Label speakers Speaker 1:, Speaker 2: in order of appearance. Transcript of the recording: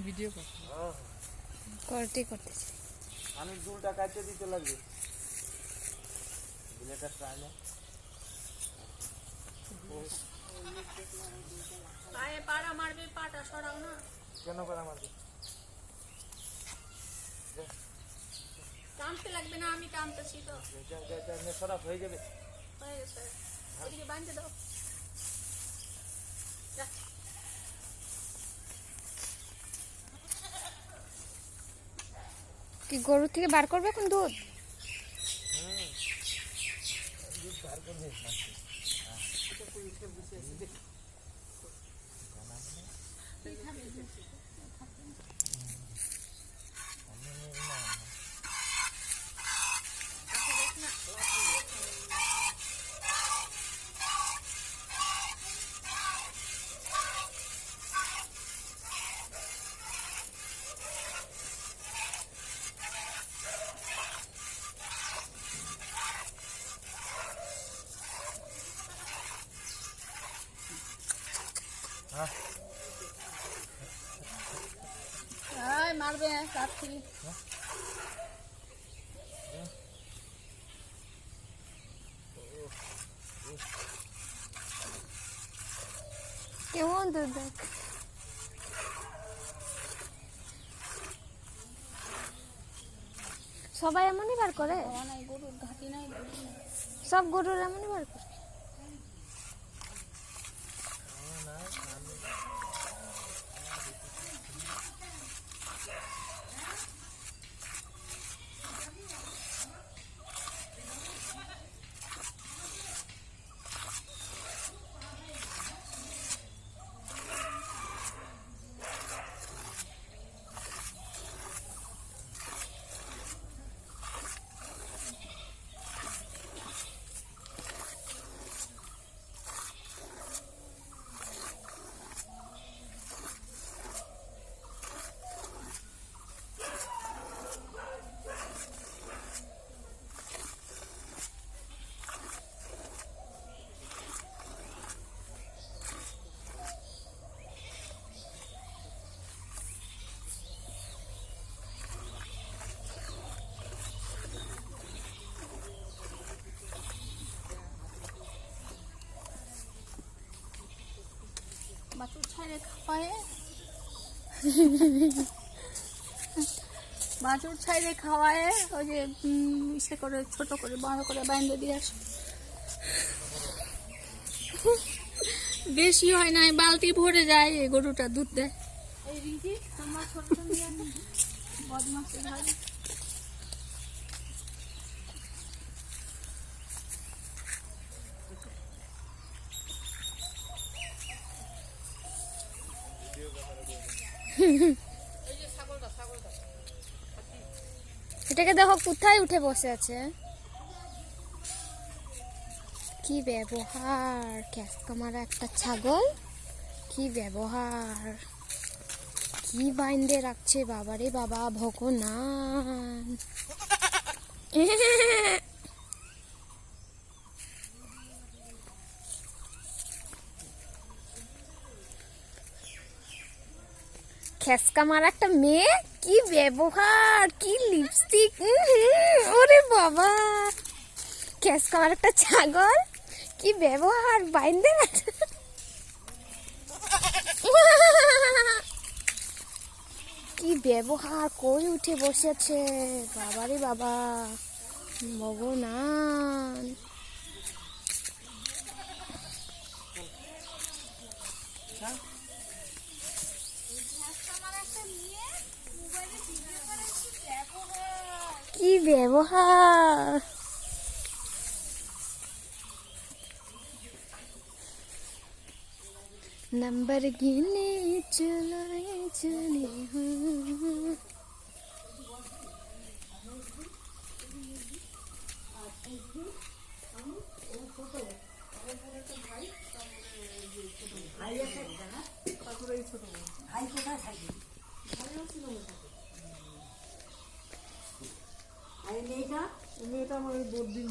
Speaker 1: Video করতেছি
Speaker 2: আমি দুলটা কাটতে দিতে লাগবে বিলেটা টাইনে
Speaker 3: পায়ে পাড়া মারবে, পাটা সরাও না।
Speaker 2: কেন পাড়া মারবে?
Speaker 3: টানতে লাগবে না, আমি টানতেছি তো।
Speaker 2: সরাব হয়ে যাবে।
Speaker 3: হয়ে গেছে, এদিকে বাঁধতে দাও।
Speaker 4: কি গরু থেকে বার করবে কোন দুধ?
Speaker 2: বার করবে
Speaker 3: মারবে কাছ থেকে।
Speaker 4: কেমন দুধ দেখ। সবাই এমনই বার করে,
Speaker 3: গরুর ঘাটি নাই,
Speaker 4: সব গরুর এমনই বার করে।
Speaker 3: বাছুর ছাইরে খাওয়ায়, বাছুর ছাইরে খাওয়ায় ওই যে ইসে করে ছোট করে বড় করে বাইন্ধে দিয়ে আসে। বেশি হয় না, বালতি ভরে যায়, এই গরুটা দুধ দেয়। এই রিঙ্কি তোমার ছোট বদমাসি ভাই।
Speaker 4: এটাকে দেখো কোথায় উঠে বসে আছে। কি ব্যবহার, ক্যাসকা মারা একটা ছাগল, কি ব্যবহার, কি বাইন্দে রাখছে বাবারে বাবা ভগবান। খেসকা মারা একটা মেয়ে, কি ব্যবহার, কি লিপস্টিক, ওরে বাবা। খেসকা মারা একটা ছাগল, কি ব্যবহার, বাইন্দে কি ব্যবহার, কই উঠে বসেছে বাবারে বাবা ভগবান। কি ব্যবহার, नंबर गिने चलाए चले
Speaker 1: মেয়েটা আমার বোর্ডিং